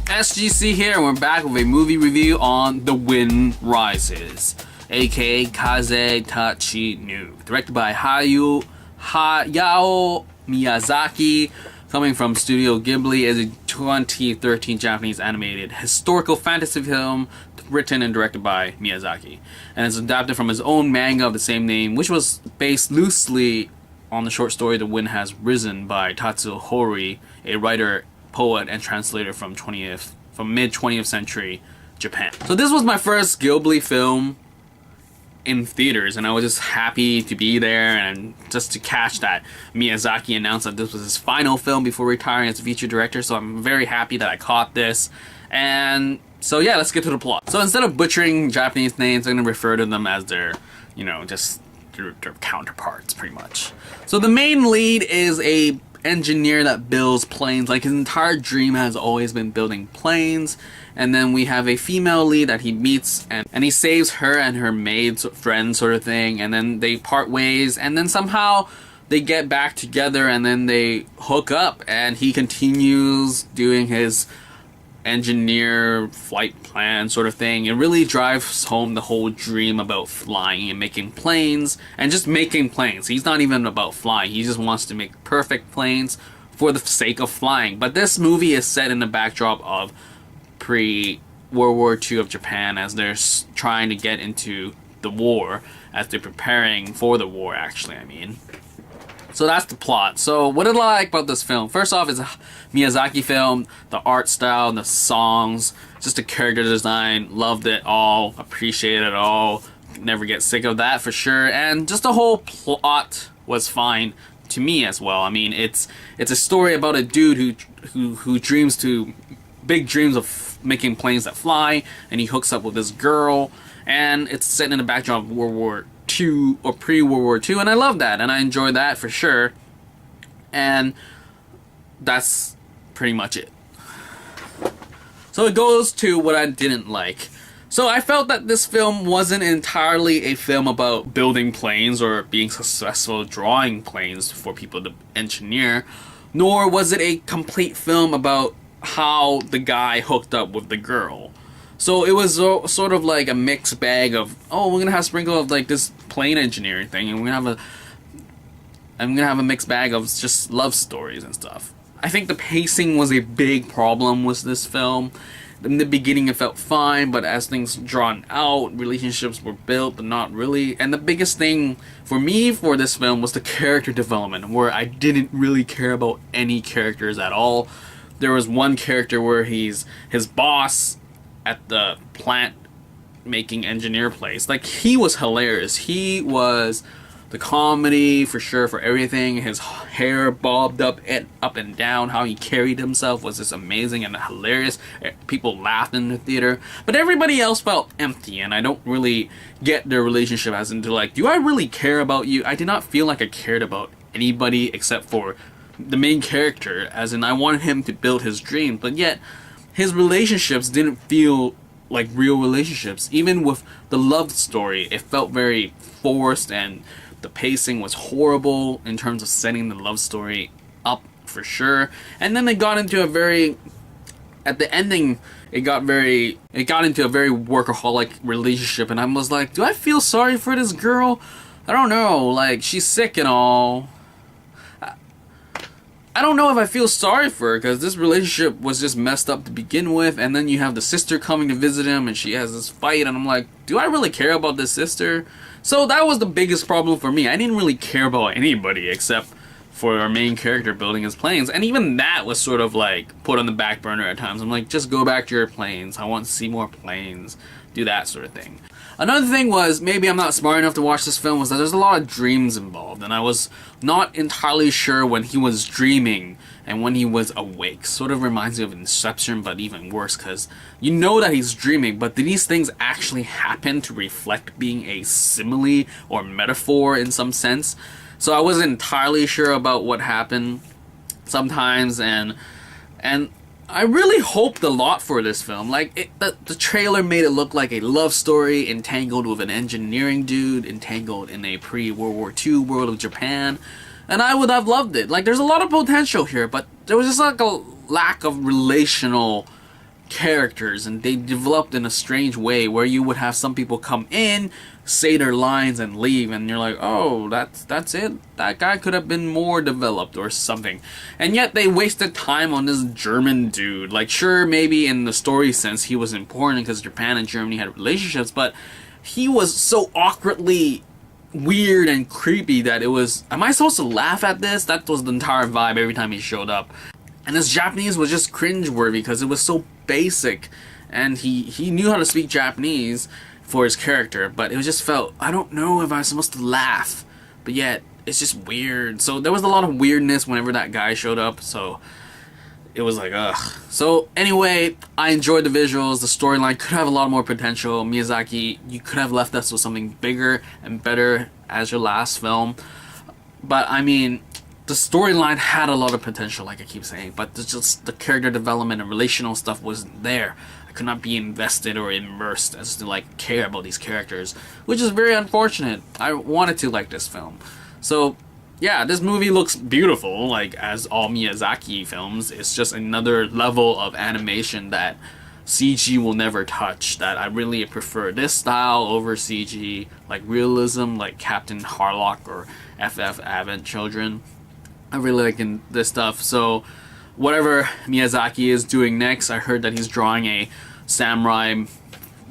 SGC here, and we're back with a movie review on The Wind Rises, aka Kaze Tachi Nu, directed by Hayao Miyazaki, coming from Studio Ghibli, is a 2013 Japanese animated historical fantasy film written and directed by Miyazaki, and it's adapted from his own manga of the same name, which was based loosely on the short story The Wind Has Risen by Tatsuo Hori, a writer, poet, and translator from mid-20th century Japan. So this was my first Ghibli film in theaters, and I was just happy to be there and just to catch that Miyazaki announced that this was his final film before retiring as a feature director, so I'm very happy that I caught this. And so yeah, let's get to the plot. So instead of butchering Japanese names, I'm going to refer to them as their, just their counterparts, pretty much. So the main lead is a engineer that builds planes. Like, his entire dream has always been building planes. And then we have a female lead that he meets, and he saves her and her maid's friend, sort of thing, and then they part ways, and then somehow they get back together, and then they hook up, and he continues doing his engineer flight plan sort of thing. It really drives home the whole dream about flying and making planes, and just making planes. He's not even about flying, he just wants to make perfect planes for the sake of flying. But this movie is set in the backdrop of pre-World War II of Japan, as they're trying to get into the war, as they're preparing for the war, actually, I mean. So that's the plot. So what did I like about this film? First off, it's a Miyazaki film. The art style, the songs, just the character design, loved it all, appreciated it all, never get sick of that for sure. And just the whole plot was fine to me as well. I mean, it's a story about a dude who dreams big dreams of making planes that fly, and he hooks up with this girl, and it's set in the backdrop of World War II or pre-World War II, and I love that, and I enjoy that for sure. And that's pretty much it. So it goes to what I didn't like. So I felt that this film wasn't entirely a film about building planes or being successful drawing planes for people to engineer, nor was it a complete film about how the guy hooked up with the girl. So it was sort of like a mixed bag of, oh, we're gonna have a sprinkle of like this plane engineering thing, and I'm gonna have a mixed bag of just love stories and stuff. I think the pacing was a big problem with this film. In the beginning it felt fine, but as things drawn out, relationships were built, but not really. And the biggest thing for me for this film was the character development, where I didn't really care about any characters at all. There was one character where his boss at the plant making engineer place, like, he was hilarious. He was the comedy for sure for everything. His hair bobbed up and down, how he carried himself was just amazing and hilarious. People laughed in the theater, but everybody else felt empty, and I don't really get their relationship as into, like, do I really care about you? I did not feel like I cared about anybody except for the main character, as in I wanted him to build his dream, but yet his relationships didn't feel like real relationships. Even with the love story, it felt very forced, and the pacing was horrible in terms of setting the love story up for sure. And then they got into at the ending, it got into a very workaholic relationship, and I was like, do I feel sorry for this girl? I don't know, like, she's sick and all. I don't know if I feel sorry for her, because this relationship was just messed up to begin with, and then you have the sister coming to visit him, and she has this fight, and I'm like, do I really care about this sister? So that was the biggest problem for me. I didn't really care about anybody except for our main character building his planes, and even that was sort of like put on the back burner at times. I'm like, just go back to your planes, I want to see more planes, do that sort of thing. Another thing was, maybe I'm not smart enough to watch this film, was that there's a lot of dreams involved, and I was not entirely sure when he was dreaming and when he was awake. Sort of reminds me of Inception, but even worse, because you know that he's dreaming, but do these things actually happen to reflect being a simile or metaphor in some sense? So I wasn't entirely sure about what happened sometimes, and I really hoped a lot for this film. Like, the trailer made it look like a love story entangled with an engineering dude, entangled in a pre-World War II world of Japan, and I would have loved it. Like, there's a lot of potential here, but there was just like a lack of relational characters, and they developed in a strange way where you would have some people come in, say their lines, and leave, and you're like, oh, that's it? That guy could have been more developed or something. And yet they wasted time on this German dude. Like, sure, maybe in the story sense he was important because Japan and Germany had relationships, but he was so awkwardly weird and creepy that it was, am I supposed to laugh at this? That was the entire vibe every time he showed up. And his Japanese was just cringeworthy because it was so basic, and he knew how to speak Japanese for his character, but it just felt, I don't know if I was supposed to laugh, but yet it's just weird. So there was a lot of weirdness whenever that guy showed up, so it was like, ugh. So anyway, I enjoyed the visuals. The storyline could have a lot more potential. Miyazaki, you could have left us with something bigger and better as your last film, but I mean, the storyline had a lot of potential, like I keep saying, but just the character development and relational stuff wasn't there. I could not be invested or immersed as to like care about these characters, which is very unfortunate. I wanted to like this film. So yeah, this movie looks beautiful, like as all Miyazaki films. It's just another level of animation that CG will never touch, that I really prefer this style over CG, like realism, like Captain Harlock or FF Advent Children. I really like this stuff. So whatever Miyazaki is doing next, I heard that he's drawing a samurai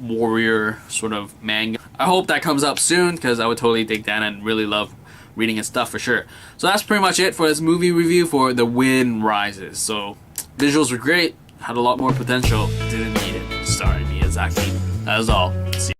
warrior sort of manga. I hope that comes up soon because I would totally dig that and really love reading his stuff for sure. So that's pretty much it for this movie review for The Wind Rises. So visuals were great, had a lot more potential, didn't need it. Sorry Miyazaki. That was all. See you.